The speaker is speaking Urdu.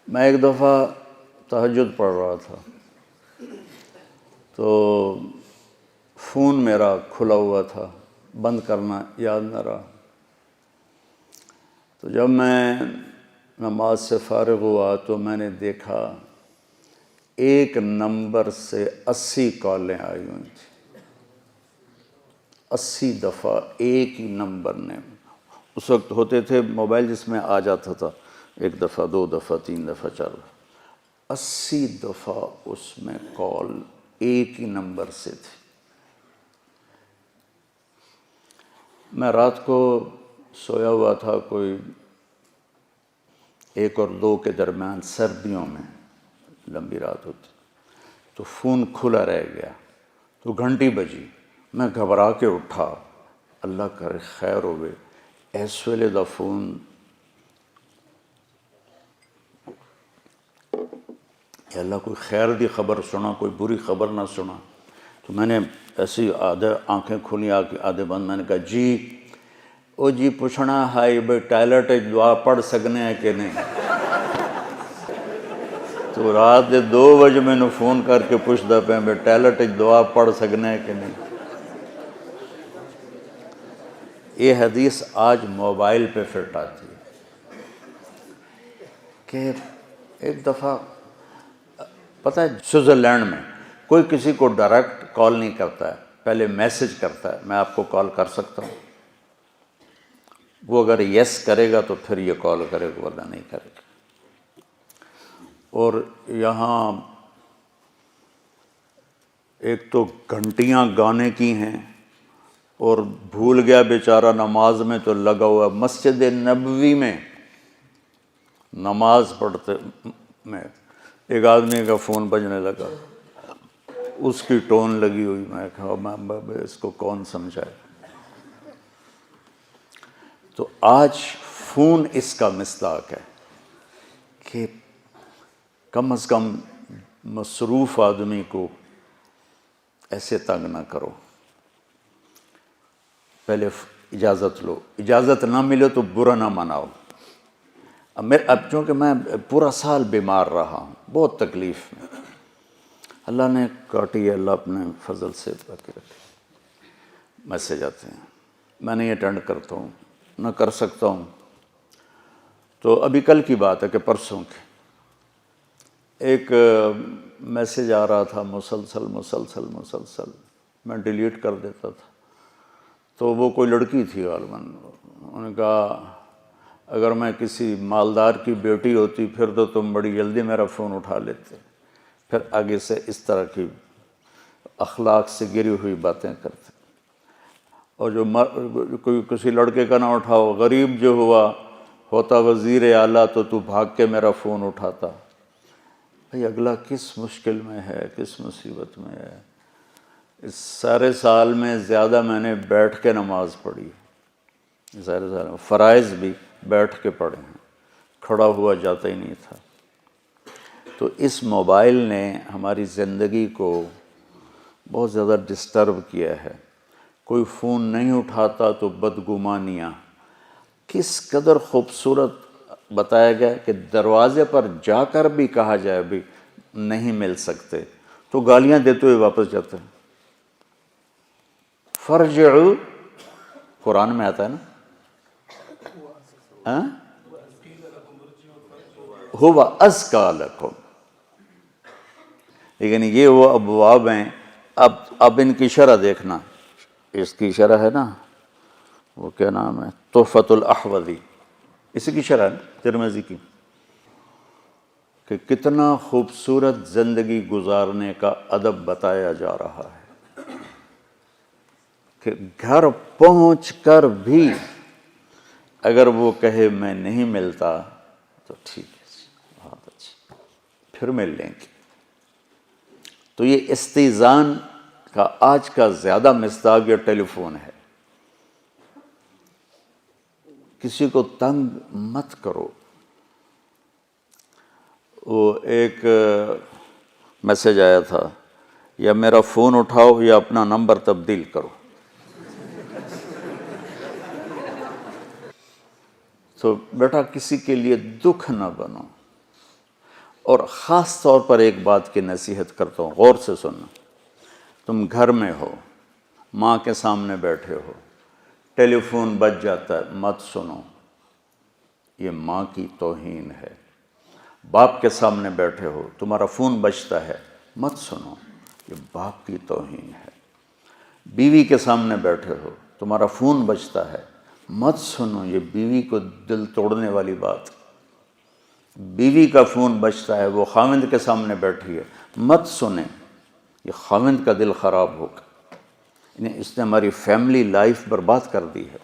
میں ایک دفعہ تہجد پڑھ رہا تھا تو فون میرا کھلا ہوا تھا، بند کرنا یاد نہ رہا۔ تو جب میں نماز سے فارغ ہوا تو میں نے دیکھا ایک نمبر سے 80 کالیں آئی ہوئی تھیں، 80 دفعہ ایک ہی نمبر نے۔ اس وقت ہوتے تھے موبائل جس میں آ جاتا تھا ایک دفعہ، 2 دفعہ، 3 دفعہ، 4 دفعہ، 80 دفعہ اس میں کال ایک ہی نمبر سے تھی۔ میں رات کو سویا ہوا تھا، کوئی 1 اور 2 کے درمیان، سردیوں میں لمبی رات ہوتی، تو فون کھلا رہ گیا، تو گھنٹی بجی، میں گھبرا کے اٹھا، اللہ کرے خیر ہوئے، اس ویلے دا فون یا اللہ کوئی خیر دی خبر سنا، کوئی بری خبر نہ سنا۔ تو میں نے ایسی آدھے آنکھیں کھلی آدھے بند، میں نے کہا جی او جی پوچھنا ہے بھائی ٹائلٹ دعا پڑھ سکنے ہیں کہ نہیں۔ تو رات دے 2 بجے میں نے فون کر کے پوچھتا پہ بھائی ٹائلٹ دعا پڑھ سکنے ہیں کہ نہیں۔ یہ حدیث آج موبائل پہ فٹ آتی ہے کہ ایک دفعہ پتہ ہے سوئٹزرلینڈ میں کوئی کسی کو ڈائریکٹ کال نہیں کرتا ہے، پہلے میسج کرتا ہے، میں آپ کو کال کر سکتا ہوں۔ وہ اگر یس کرے گا تو پھر یہ کال کرے گا، ورنہ نہیں کرے گا۔ اور یہاں ایک تو گھنٹیاں گانے کی ہیں، اور بھول گیا بیچارہ نماز میں تو لگا ہوا، مسجد نبوی میں نماز پڑھتے میں ایک آدمی کا فون بجنے لگا، اس کی ٹون لگی ہوئی، میں کہا میں اس کو کون سمجھائے۔ تو آج فون اس کا مصداق ہے کہ کم از کم مصروف آدمی کو ایسے تنگ نہ کرو، پہلے اجازت لو، اجازت نہ ملے تو برا نہ مناؤ۔ اب چونکہ میں پورا سال بیمار رہا ہوں، بہت تکلیف میں، اللہ نے کاٹی ہے، اللہ اپنے فضل سے باقی رکھے۔ میسج آتے ہیں، میں نہیں اٹینڈ کرتا ہوں، نہ کر سکتا ہوں۔ تو ابھی کل کی بات ہے کہ پرسوں کی ایک میسج آ رہا تھا مسلسل، میں ڈیلیٹ کر دیتا تھا۔ تو وہ کوئی لڑکی تھی غالباً، انہوں نے کہا اگر میں کسی مالدار کی بیٹی ہوتی پھر تو تم بڑی جلدی میرا فون اٹھا لیتے، پھر آگے سے اس طرح کی اخلاق سے گری ہوئی باتیں کرتے۔ اور جو کوئی کسی لڑکے کا نہ اٹھاؤ، غریب جو ہوتا وزیر اعلیٰ تو بھاگ کے میرا فون اٹھاتا۔ بھئی اگلا کس مشکل میں ہے، کس مصیبت میں ہے۔ اس سارے سال میں زیادہ میں نے بیٹھ کے نماز پڑھی، سارے سال میں فرائض بھی بیٹھ کے پڑھے ہیں، کھڑا ہوا جاتا ہی نہیں تھا۔ تو اس موبائل نے ہماری زندگی کو بہت زیادہ ڈسٹرب کیا ہے۔ کوئی فون نہیں اٹھاتا تو بدگمانیاں، کس قدر خوبصورت بتایا گیا کہ دروازے پر جا کر بھی کہا جائے بھی نہیں مل سکتے تو گالیاں دیتے ہوئے واپس جاتے ہیں۔ فرجعوا، قرآن میں آتا ہے نا، هو ازکیٰ لکم، لیکن یہ وہ ابواب ہیں۔ اب ان کی شرح دیکھنا، اس کی شرح ہے نا، وہ کیا نام ہے، تحفۃ الاحوذی، اسی کی شرح ہے ترمذی کی، کہ کتنا خوبصورت زندگی گزارنے کا ادب بتایا جا رہا ہے کہ گھر پہنچ کر بھی اگر وہ کہے میں نہیں ملتا تو ٹھیک ہے، بہت اچھا، پھر مل لیں گے۔ تو یہ استئذان کا آج کا زیادہ مصداق یہ ٹیلی فون ہے۔ کسی کو تنگ مت کرو۔ وہ ایک میسج آیا تھا، یا میرا فون اٹھاؤ یا اپنا نمبر تبدیل کرو۔ تو بیٹا کسی کے لیے دکھ نہ بنو، اور خاص طور پر ایک بات کی نصیحت کرتا ہوں، غور سے سننا۔ تم گھر میں ہو، ماں کے سامنے بیٹھے ہو، ٹیلی فون بج جاتا ہے، مت سنو، یہ ماں کی توہین ہے۔ باپ کے سامنے بیٹھے ہو، تمہارا فون بجتا ہے، مت سنو، یہ باپ کی توہین ہے۔ بیوی کے سامنے بیٹھے ہو، تمہارا فون بجتا ہے، مت سنو، یہ بیوی کو دل توڑنے والی بات۔ بیوی کا فون بجتا ہے، وہ خاوند کے سامنے بیٹھی ہے، مت سنیں، یہ خاوند کا دل خراب ہوگا، اس نے ہماری فیملی لائف برباد کر دی ہے۔